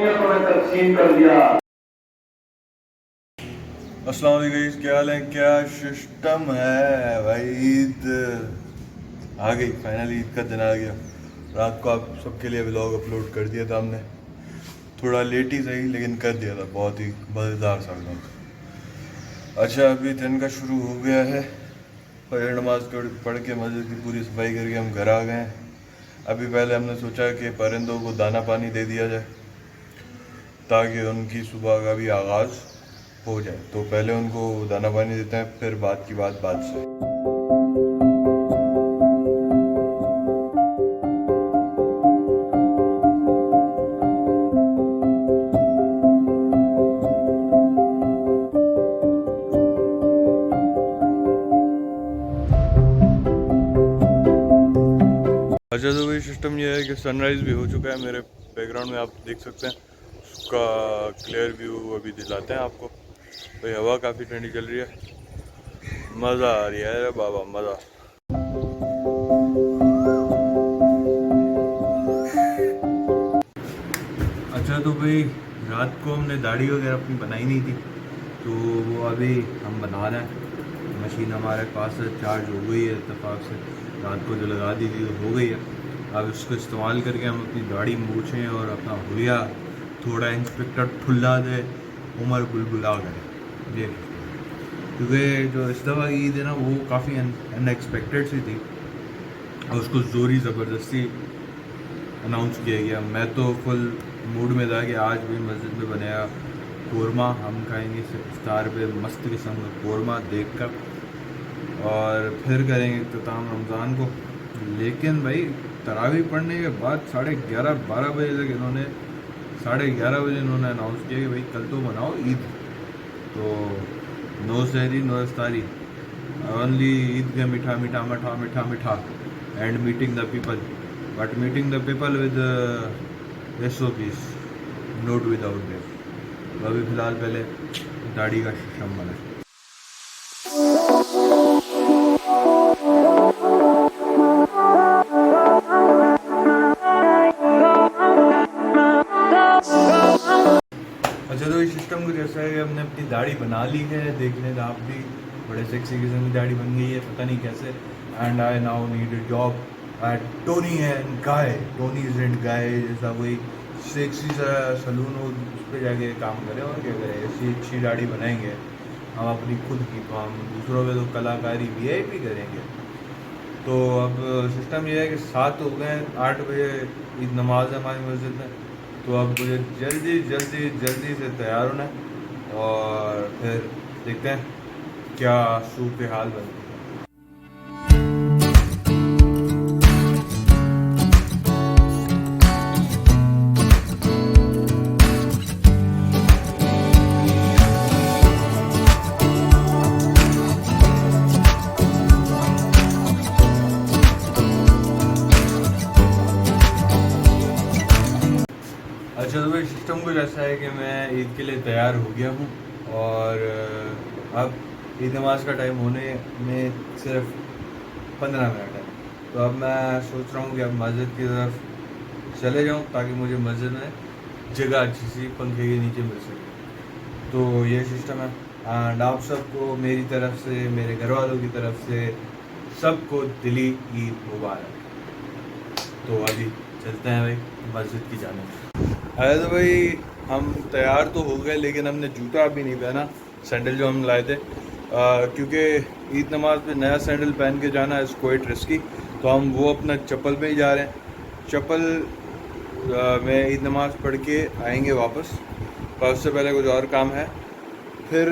कौमियतों में तकसीम कर दिया। अस्सलाम वालेकुम गाइस, क्या हाल है, क्या सिस्टम है भाई। ईद आ गई, फाइनली ईद का दिन आ गया। रात को आप सबके लिए व्लॉग अपलोड कर दिया था हमने, थोड़ा लेट ही सही लेकिन कर दिया था, बहुत ही मज़ेदार सा व्लॉग। अच्छा, अभी दिन का शुरू हो गया है, फजर नमाज पढ़ के मस्जिद की पूरी सफाई करके हम घर आ गए हैं। अभी पहले हमने सोचा कि परिंदों को दाना पानी दे दिया जाए ताकि उनकी सुबह का भी आगाज़ हो जाए। तो पहले उनको दाना पानी देते हैं, फिर बात की बात से। अच्छा, तो वही सिस्टम ये है कि सनराइज़ भी हो चुका है। मेरे बैकग्राउंड में आप देख सकते हैं, उसका क्लियर व्यू अभी दिलाते हैं आपको। भाई हवा काफ़ी ठंडी चल रही है, मज़ा आ रही है बाबा, मज़ा। अच्छा, तो भाई रात को हमने दाढ़ी वगैरह अपनी बनाई नहीं थी, तो वो अभी हम बना रहे हैं। मशीन हमारे पास चार्ज हो गई है इत्तेफाक से, रात को जो लगा दी थी तो हो गई है। अब इसको इस्तेमाल करके हम अपनी दाढ़ी मूछें और अपना हुलिया थोड़ा इंस्पेक्टर ठुल्ला दे उमर बुलबुला करें ये। क्योंकि जो इस दफ़ा की ईद है ना, वो काफ़ी अनएक्सपेक्टेड सी थी और उसको ज़ोरी ज़बरदस्ती अनाउंस किया गया। मैं तो फुल मूड में था कि आज भी मस्जिद में बनेगा कोरमा, हम खाएंगे इफ्तार पे मस्त किस्म का कोरमा देख कर, और फिर करेंगे इख्तिताम रमज़ान को। लेकिन भाई तरावी पढ़ने के बाद 11:30-12 बजे तक इन्होंने 11:30 बजे इन्होंने अनाउंस किया कि भाई कल तो मनाओ ईद। तो नो सहरी नो इफ्तारी, ओनली ईद के मीठा मीठा मीठा मीठा मीठा and meeting the people, but meeting the people with SOPs, note without their. तो अभी फ़िलहाल पहले दाढ़ी का सिस्टम बना। अच्छा, तो इस सिस्टम को जैसा है कि हमने अपनी दाढ़ी बना ली है, देख लें आप भी, बड़े सेक्सी किस्म की दाढ़ी बन गई है, पता नहीं कैसे। And I now need a job at Tony and Guy, Tony's and Guy जैसा कोई सेक्सी सा सलून हो, उस पर जाके काम करें और क्या करें। ऐसी अच्छी दाढ़ी बनाएंगे हम अपनी खुद की, तो हम दूसरों पे तो कलाकारी VIP करेंगे। तो अब सिस्टम ये है कि 7 हो गए, 8 बजे ईद नमाज है हमारी मस्जिद में, तो अब मुझे जल्दी जल्दी जल्दी से तैयार होना है और फिर देखते हैं क्या सूरत हाल बनती है। अच्छा, तो भाई सिस्टम कुछ ऐसा है कि मैं ईद के लिए तैयार हो गया हूँ और अब ईद नमाज का टाइम होने में सिर्फ 15 मिनट है। तो अब मैं सोच रहा हूँ कि अब मस्जिद की तरफ चले जाऊँ ताकि मुझे मस्जिद में जगह अच्छी सी पंखे के नीचे मिल सके। तो ये सिस्टम है। एंड आप सबको मेरी तरफ से, मेरे घर वालों की तरफ से सबको दिली ईद मुबारक। तो अभी चलते हैं भाई मस्जिद की जानिब। अरे तो भाई हम तैयार तो हो गए, लेकिन हमने जूता अभी नहीं पहना, सैंडल जो हम लाए थे, क्योंकि ईद नमाज पे नया सैंडल पहन के जाना इज़ क्वाइट रिस्की। तो हम वो अपना चप्पल में ही जा रहे हैं। चप्पल में ईद नमाज पढ़ के आएंगे वापस, पर उससे पहले कुछ और काम है। फिर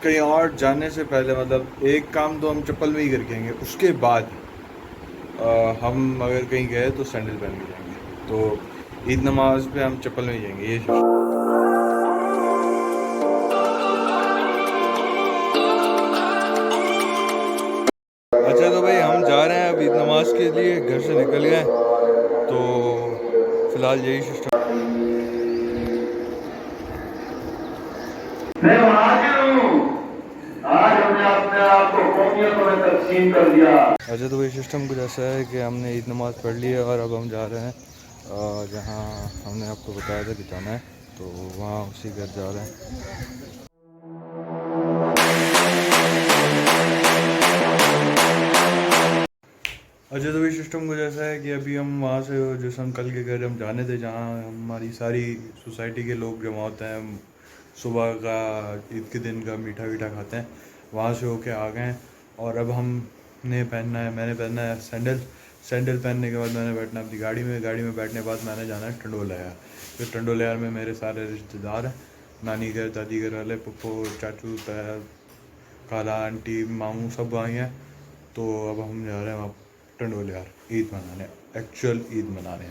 कहीं और जाने से पहले, मतलब एक काम तो हम चप्पल में ही करके आएंगे, उसके बाद हम अगर कहीं गए तो सैंडल पहन के जाएंगे। तो ईद नमाज पे हम चप्पल में ही जाएंगे ये। अच्छा, तो भाई हम जा रहे हैं अब ईद नमाज के लिए, घर से निकल गए, तो फिलहाल यही सिस्टम। मैं महाजिर हूँ, आज हमने अपने आप को कौमियतों में तकसीम कर दिया। अच्छा, तो भाई सिस्टम कुछ ऐसा है कि हमने ईद नमाज पढ़ ली है और अब हम जा रहे हैं जहाँ हमने आपको बताया था कि जाना है। तो वहाँ उसी घर जा रहे हैं। अच्छा, तो भी सिस्टम कुछ ऐसा है कि अभी हम वहाँ से जिस अंकल के घर हम जाने थे, जहाँ हमारी सारी सोसाइटी के लोग जमा होते हैं, हम सुबह का ईद के दिन का मीठा वीठा खाते हैं, वहाँ से होके आ गए हैं। और अब मैंने पहनना है सैंडल पहनने के बाद मैंने बैठना अपनी गाड़ी में बैठने के बाद मैंने जाना है टंडोला यार। फिर टंडोला यार में मेरे सारे रिश्तेदार हैं, नानी घर, दादी घर वाले, पप्पो, चाचू, ताया, खाला, आंटी, मामू सब आए हैं। तो अब हम जा रहे हैं वहाँ टंडोला यार ईद मनाने, एक्चुअल ईद मनाने।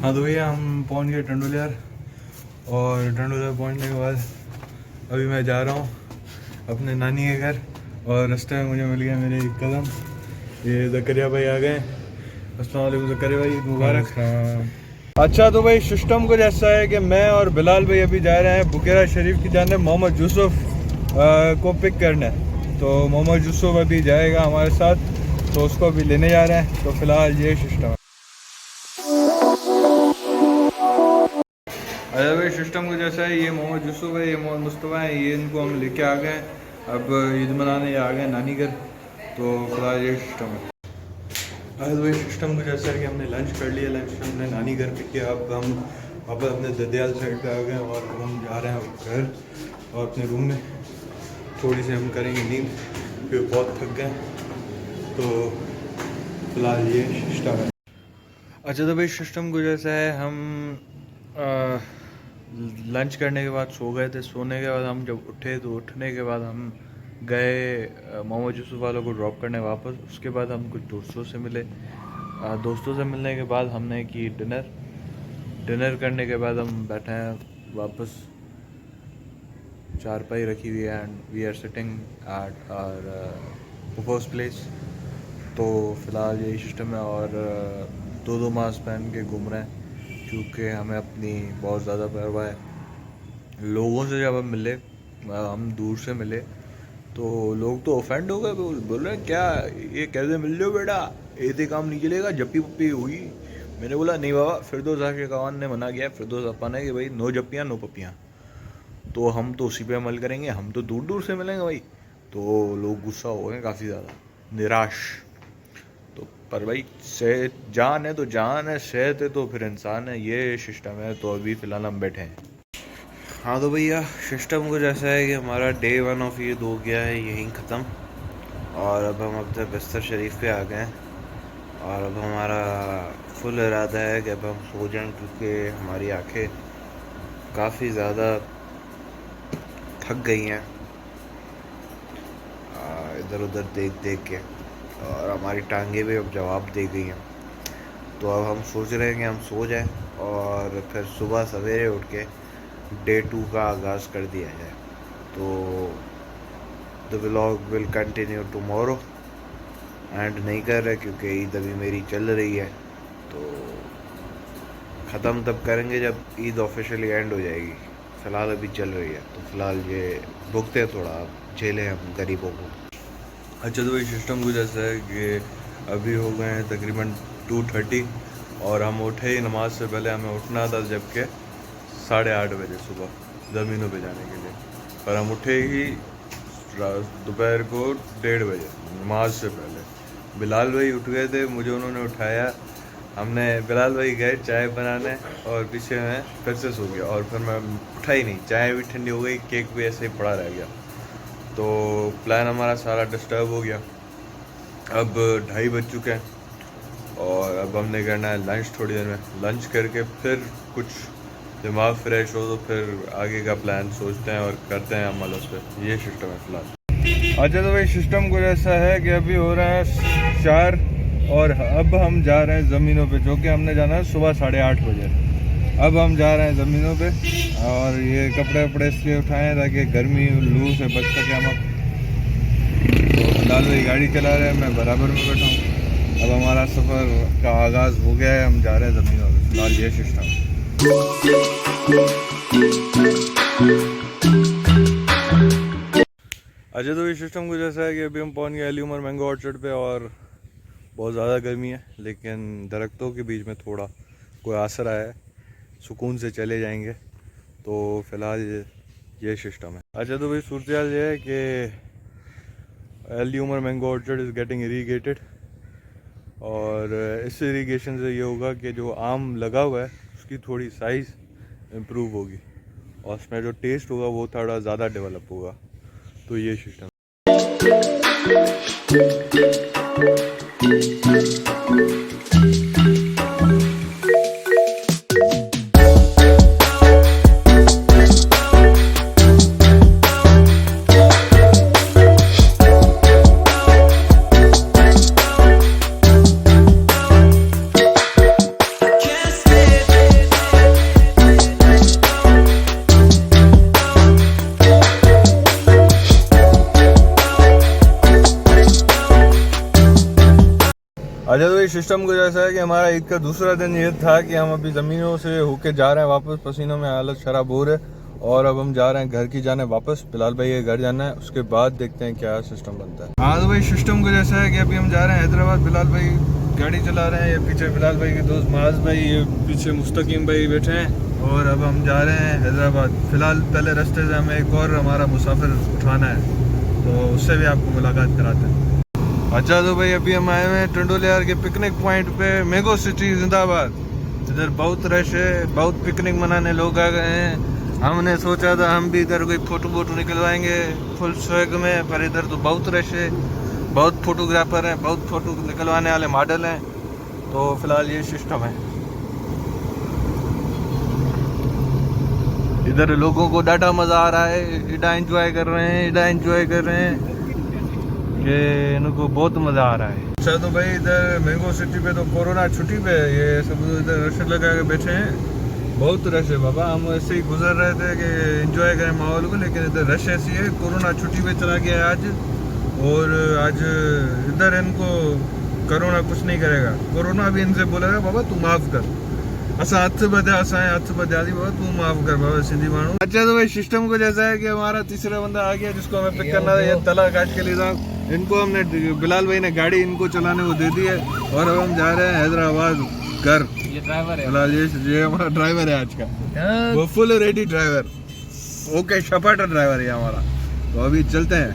हाँ तो भैया हम पहुँच गए टंडोला यार, और टंडोला पहुँचने के बाद अभी मैं जा रहा हूँ अपने नानी के घर, और रास्ते में मुझे मिल गया मेरे एक कदम, ये ज़करिया भाई आ गए। अस्सलाम वालेकुम ज़करिया भाई, मुबारक। अच्छा, तो भाई सिस्टम कुछ ऐसा है कि मैं और बिलाल भाई अभी जा रहे हैं बुकेरा शरीफ की जाने मोहम्मद यूसुफ को पिक करने। तो मोहम्मद यूसुफ अभी जाएगा हमारे साथ, तो उसको अभी लेने जा रहे हैं। तो फिलहाल ये सिस्टम है। अच्छा भाई, सिस्टम कुछ ऐसा है, ये मोहम्मद यूसुफ है, ये मोहम्मद मुस्तफ़ा है, ये इनको हम लेके आ गए, अब ईद मनाने आ गए नानी घर। तो फिलहाल ये सिस्टम है। आज भाई सिस्टम कुछ ऐसा है कि हमने लंच कर लिया, लंच हमने नानी घर पे किया, अब हम वापस अपने ददियाल साइड पे आ गए और हम जा रहे हैं घर और अपने रूम में। थोड़ी सी हम करेंगे नींद क्योंकि बहुत थक गए। तो फिलहाल ये सिस्टम है। अच्छा, तो भाई सिस्टम कुछ ऐसा है, हम लंच करने के बाद सो गए थे, सोने के बाद हम जब उठे तो उठने के बाद हम गए मोहम्मद यूसुफ वालों को ड्रॉप करने वापस। उसके बाद हम कुछ दोस्तों से मिले, दोस्तों से मिलने के बाद हमने की डिनर करने के बाद हम बैठे हैं वापस, चारपाई रखी हुई है and we are sitting at our पुफोस प्लेस। तो फ़िलहाल यही सिस्टम है, और दो मास्क पहन के घूम रहे हैं क्योंकि हमें अपनी बहुत ज़्यादा परवाह है। लोगों से जब हम मिले, हम दूर से मिले, तो लोग तो ऑफेंड हो गए, बोल रहे हैं क्या ये कैसे मिल लो बेटा, ऐसे काम नहीं चलेगा, जप्पी पप्पी हुई। मैंने बोला नहीं बाबा, फिरदौस आशिक खान ने मना किया, फिरदौस अपा ने, कि भाई नो जप्पियाँ नो पप्पियाँ। तो हम तो उसी पे अमल करेंगे, हम तो दूर दूर से मिलेंगे भाई। तो लोग गुस्सा हो गए काफ़ी ज़्यादा, निराश। तो पर भाई सेहत जान है तो जान है, सेहत है तो फिर इंसान है, ये सिस्टम है। तो अभी फ़िलहाल हम बैठे हैं। हाँ तो भैया सिस्टम कुछ ऐसा है कि हमारा डे 1 ऑफ ईद हो गया है यहीं ख़त्म, और अब हम अपने बिस्तर शरीफ पे आ गए हैं, और अब हमारा फुल इरादा है कि अब हम सो जाएं क्योंकि हमारी आंखें काफ़ी ज़्यादा थक गई हैं इधर उधर देख देख के, और हमारी टांगें भी अब जवाब दे गई हैं। तो अब हम सोच रहे हैं कि हम सो जाएं और फिर सुबह सवेरे उठ के डे 2 का आगाज़ कर दिया जाए। तो the vlog will continue tomorrow, and नहीं कर रहे क्योंकि ईद अभी मेरी चल रही है। तो ख़त्म तब करेंगे जब ईद ऑफिशियली एंड हो जाएगी, फ़िलहाल अभी चल रही है। तो फ़िलहाल ये भुगते थोड़ा, अब झेलें हम गरीबों को। अच्छा, तो ये सिस्टम कुछ ऐसा है कि अभी हो गए हैं तकरीबन 2:30, और हम उठे ही नमाज से पहले हमें उठना था जबकि 8:30 बजे सुबह ज़मीनों पे जाने के लिए, पर हम उठे ही दोपहर को 1:30 बजे नमाज से पहले। बिलाल भाई उठ गए थे, मुझे उन्होंने उठाया, हमने बिलाल भाई गए चाय बनाने, और पीछे मैं फिर से सो गया, और फिर मैं उठा ही नहीं, चाय भी ठंडी हो गई, केक भी ऐसे ही पड़ा रह गया। तो प्लान हमारा सारा डिस्टर्ब हो गया। अब 2:30 बज चुके हैं, और अब हमने करना है लंच थोड़ी देर में। लंच करके फिर कुछ दिमाग फ्रेश हो तो फिर आगे का प्लान सोचते हैं और करते हैं अमल उस पर। ये सिस्टम है फिलहाल। अच्छा, तो भाई सिस्टम कुछ ऐसा है कि अभी हो रहा है 4, और अब हम जा रहे हैं ज़मीनों पे, जो कि हमने जाना है सुबह 8:30 बजे। अब हम जा रहे हैं ज़मीनों पे, और ये कपड़े वपड़े इसलिए उठाए हैं ताकि गर्मी लू से बच सके हम। तो फिलहाल वही गाड़ी चला रहे हैं, मैं बराबर में बैठा हूँ। अब हमारा सफ़र का आगाज़ हो गया है, हम जा रहे हैं ज़मीनों पे। फिलहाल ये सिस्टम। अच्छा तो ये सिस्टम कुछ ऐसा है कि अभी हम पहुंच गए अली उमर मैंगो ऑर्चर्ड पे और बहुत ज़्यादा गर्मी है, लेकिन दरख्तों के बीच में थोड़ा कोई आसरा है, सुकून से चले जाएंगे। तो फ़िलहाल ये सिस्टम है। अच्छा तो भाई सूरत ये है कि Ali Umar mango orchard is getting irrigated, और इस इरीगेशन से ये होगा कि जो आम लगा हुआ है उसकी थोड़ी साइज़ इम्प्रूव होगी और उसमें जो टेस्ट होगा वो थोड़ा ज़्यादा डेवलप होगा। तो ये सिस्टम। अच्छा तो ये सिस्टम कुछ ऐसा है कि हमारा ईद का दूसरा दिन ये था कि हम अभी ज़मीनों से होके जा रहे हैं वापस, पसीनों में हालत शराब हो रहे, और अब हम जा रहे हैं घर की जाने वापस। बिलाल भाई के घर जाना है, उसके बाद देखते हैं क्या सिस्टम बनता है। हाँ तो भाई सिस्टम कुछ ऐसा है कि अभी हम जा रहे हैं हैदराबाद। बिलाल भाई गाड़ी चला रहे हैं, ये पीछे बिलाल भाई के दोस्त माज भाई, ये पीछे मुस्तकीम भाई बैठे हैं, और अब हम जा रहे हैं हैदराबाद। फ़िलहाल पहले रास्ते से हमें एक और हमारा मुसाफिर उठाना है, तो उससे भी आपको मुलाकात कराते हैं। अच्छा तो भाई अभी हम आए हुए हैं टंडोलियार के पिकनिक पॉइंट पे, मैंगो सिटी जिंदाबाद। इधर बहुत रश है, बहुत पिकनिक मनाने लोग आ गए हैं। हमने सोचा था हम भी इधर कोई फ़ोटो वोटो निकलवाएंगे फुल स्वैग में, पर इधर तो बहुत रश है, बहुत फोटोग्राफर हैं, बहुत फ़ोटो निकलवाने वाले मॉडल हैं। तो फिलहाल ये सिस्टम है। इधर लोगों को डाटा मज़ा आ रहा है, इधर एंजॉय कर रहे हैं, इधर एंजॉय कर रहे हैं, कि इनको बहुत मज़ा आ रहा है। अच्छा तो भाई इधर मैंगो सिटी पे तो कोरोना छुट्टी पे है, ये सब इधर रश लगा के बैठे हैं, बहुत रश है बाबा। हम ऐसे ही गुजर रहे थे कि एंजॉय करें माहौल को, लेकिन इधर रश ऐसी है, कोरोना छुट्टी पे चला गया है आज, और आज इधर इनको कोरोना कुछ नहीं करेगा। कोरोना भी इनसे बोलेगा बाबा तू माफ़ कर, असा हाथ बदे असाए हाथ बदे आदि बाबा तू माफ़ कर बाबा सिंधी मानू। अच्छा तो भाई सिस्टम कुछ ऐसा है कि हमारा तीसरा बंदा आ गया जिसको हमें पिक करना था, ये तला काट के लिए था। इनको हमने बिलाल भाई ने गाड़ी इनको चलाने को दे दी है, और अब हम जा रहे हैं हैदराबाद घर। ये ड्राइवर है बिलाल, ये हमारा ड्राइवर है आज का, वो full ready driver, okay शपाटर driver है हमारा। तो अभी चलते हैं।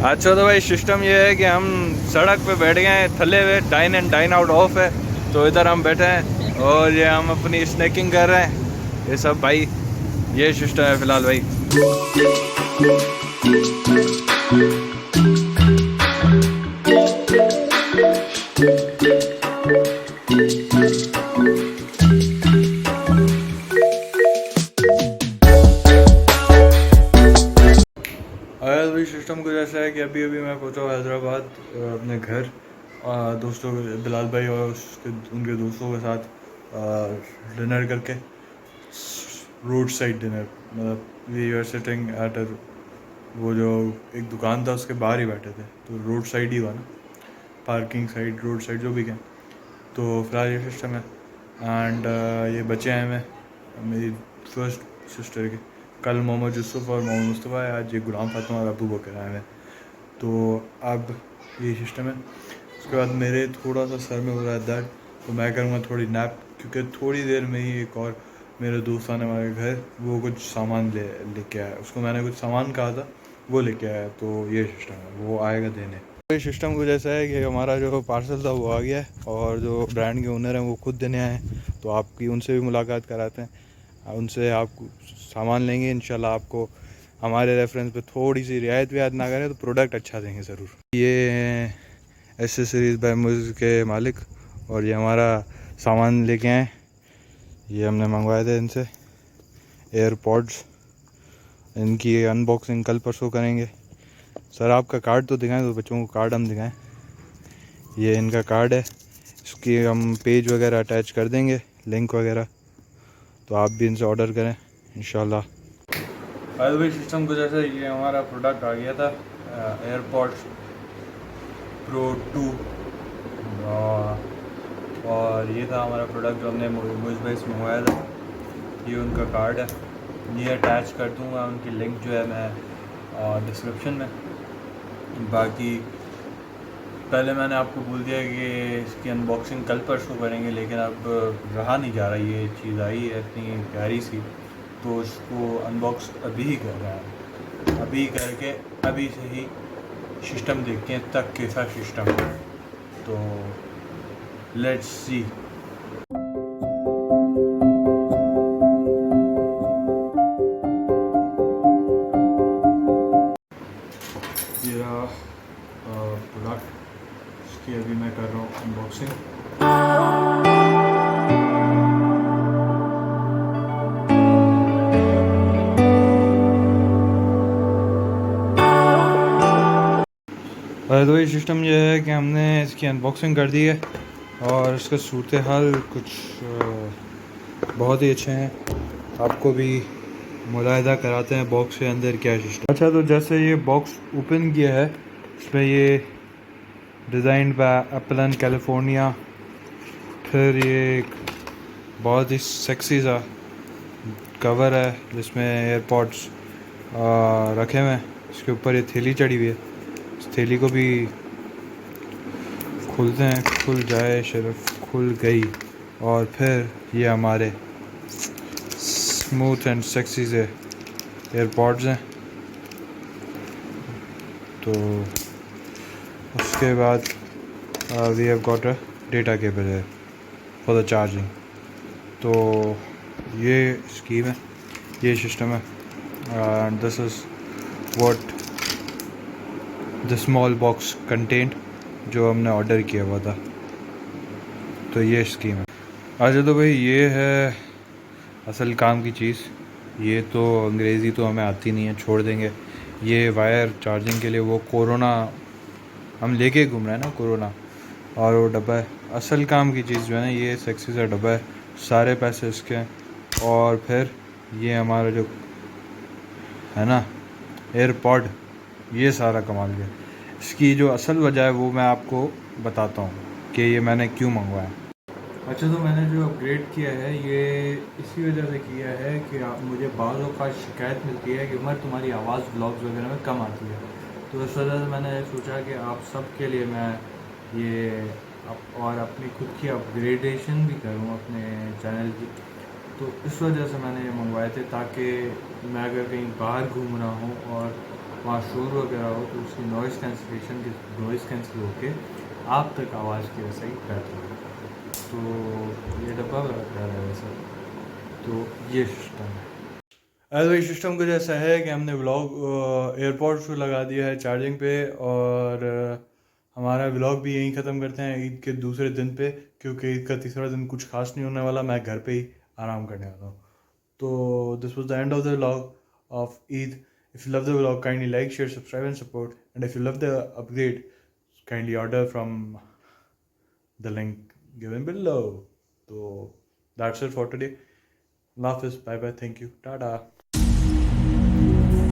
अच्छा तो भाई सिस्टम ये है कि हम सड़क पे बैठ गए हैं थले हुए, dine and dine out of है, तो इधर हम बैठे हैं और ये हम अपनी स्नैकिंग कर रहे हैं। ये सब भाई ये सिस्टम है फिलहाल भाई। भाई सिस्टम कुछ ऐसा है कि अभी मैं पहुंचा हूँ हैदराबाद अपने घर, दोस्तों बिलाल भाई और उनके दोस्तों के साथ डिनर करके, रोड साइड डिनर, मतलब वी आर सिटिंग एट वो जो एक दुकान था उसके बाहर ही बैठे थे, तो रोड साइड ही हुआ ना, पार्किंग साइड रोड साइड जो भी कहें। तो फिलहाल ये सिस्टम है। एंड ये बच्चे हैं मेरी फर्स्ट सिस्टर के, कल मोहम्मद यूसुफ और मोहम्मद मुस्तफ़ा है, आज ये गुलाम फातिमा और अबू बकर आए हैं। तो अब ये सिस्टम है। उसके बाद मेरे थोड़ा सा सर में हो रहा है दर्द, तो मैं करूँगा थोड़ी नैप, क्योंकि थोड़ी देर में ही एक और मेरे दोस्त आने वाले घर, वो कुछ सामान लेके आया, उसको मैंने कुछ सामान कहा था वो लेके आया, तो ये सिस्टम है, वो आएगा देने। ये सिस्टम कुछ ऐसा है कि हमारा जो पार्सल था वो आ गया है, और जो ब्रांड के ओनर हैं वो खुद देने आए हैं, तो आपकी उनसे भी मुलाकात कराते हैं, उनसे आप सामान लेंगे इंशाल्लाह। आपको हमारे रेफरेंस पे थोड़ी सी रियायत व्यायत ना करें तो प्रोडक्ट अच्छा देंगे ज़रूर। ये एसेसरीज बाय मुझ के मालिक, और ये हमारा सामान लेके आए, ये हमने मंगवाए थे इनसे एयरपॉड्स, इनकी अनबॉक्सिंग कल परसों करेंगे। सर आपका कार्ड तो दिखाएं, तो बच्चों को कार्ड हम दिखाएं। ये इनका कार्ड है, इसकी हम पेज वगैरह अटैच कर देंगे, लिंक वगैरह, तो आप भी इनसे ऑर्डर करें इंशाल्लाह। बाय द वे सिस्टम कुछ ऐसा, ये हमारा प्रोडक्ट आ गया था एयरपॉड्स प्रो 2, और ये था हमारा प्रोडक्ट जो हमने मुझ भाई से मंगवाया था। ये उनका कार्ड है, ये अटैच कर दूँगा, उनकी लिंक जो है मैं डिस्क्रिप्शन में। बाकी पहले मैंने आपको बोल दिया कि इसकी अनबॉक्सिंग कल परसों करेंगे, लेकिन अब रहा नहीं जा रहा, ये चीज़ आई है इतनी प्यारी सी, तो इसको अनबॉक्स अभी ही कर रहा है। अभी करके अभी से ही सिस्टम देखते हैं तक कैसा सिस्टम है, तो लेट्स सी। ये रहा प्रोडक्ट, इसकी अभी मैं कर रहा हूँ अनबॉक्सिंग। तो ये सिस्टम ये है कि हमने इसकी अनबॉक्सिंग कर दी है और इसका सूरत हाल कुछ बहुत ही अच्छे हैं। आपको भी मुलाहिदा कराते हैं बॉक्स के अंदर क्या सिस्टम। अच्छा, तो जैसे ये बॉक्स ओपन किया है, इसमें ये design by Apple and California. फिर ये एक बहुत ही सेक्सी सा कवर है जिसमें एयरपॉड्स रखे हुए हैं। इसके ऊपर ये थैली चढ़ी हुई है, इस थैली को भी खुलते हैं, खुल जाए शर्फ, खुल गई। और फिर ये हमारे स्मूथ एंड सेक्सी से एयरपॉड्स हैं। तो उसके बाद we have got a data cable है फॉर द चार्जिंग। तो ये स्कीम है, ये सिस्टम है, and this is what the small box content जो हमने ऑर्डर किया हुआ था। तो ये स्कीम है। अच्छा, तो भाई ये है असल काम की चीज़। ये तो अंग्रेज़ी तो हमें आती नहीं है, छोड़ देंगे। ये वायर चार्जिंग के लिए वो कोरोना हम लेके घूम रहे हैं ना, कोरोना, और वो डब्बा है। असल काम की चीज़ जो है ना, ये सेक्सी सा डब्बा है, सारे पैसे इसके हैं। और फिर ये हमारा जो है ना एयरपॉड, ये सारा कमाल गया। इसकी जो असल वजह है वो मैं आपको बताता हूँ कि ये मैंने क्यों मंगवाया। अच्छा, तो मैंने जो अपग्रेड किया है ये इसी वजह से किया है कि मुझे बाज़ औक़ात शिकायत मिलती है कि उमर तुम्हारी आवाज़ ब्लॉग्स वगैरह में कम आती है। तो इस वजह से मैंने सोचा कि आप सब के लिए मैं ये और अपनी खुद की अपग्रेडेशन भी करूँ अपने चैनल की। तो इस वजह से मैंने ये मंगवाए थे, ताकि मैं अगर कहीं बाहर घूम रहा हूँ और वहाँ शोर वगैरह हो तो उसकी नॉइज़ कैंसिल होके आप तक आवाज़ की रसाई बेहतर हो। तो ये डब्बा बड़ा प्यारा है वैसे। तो ये सिस्टम है। अरे, ये सिस्टम कुछ ऐसा है कि हमने व्लॉग एयरपोर्ट्स को लगा दिया है चार्जिंग पे, और हमारा व्लॉग भी यहीं ख़त्म करते हैं ईद के दूसरे दिन पे, क्योंकि ईद का तीसरा दिन कुछ खास नहीं होने वाला, मैं घर पे ही आराम करने वाला हूँ। तो this was the end of the vlog of Eid. If you love the vlog, kindly like, share, subscribe and support, and if you love the upgrade, kindly order from the link given below. So that's it for today. Love is bye bye. Thank you. Tada.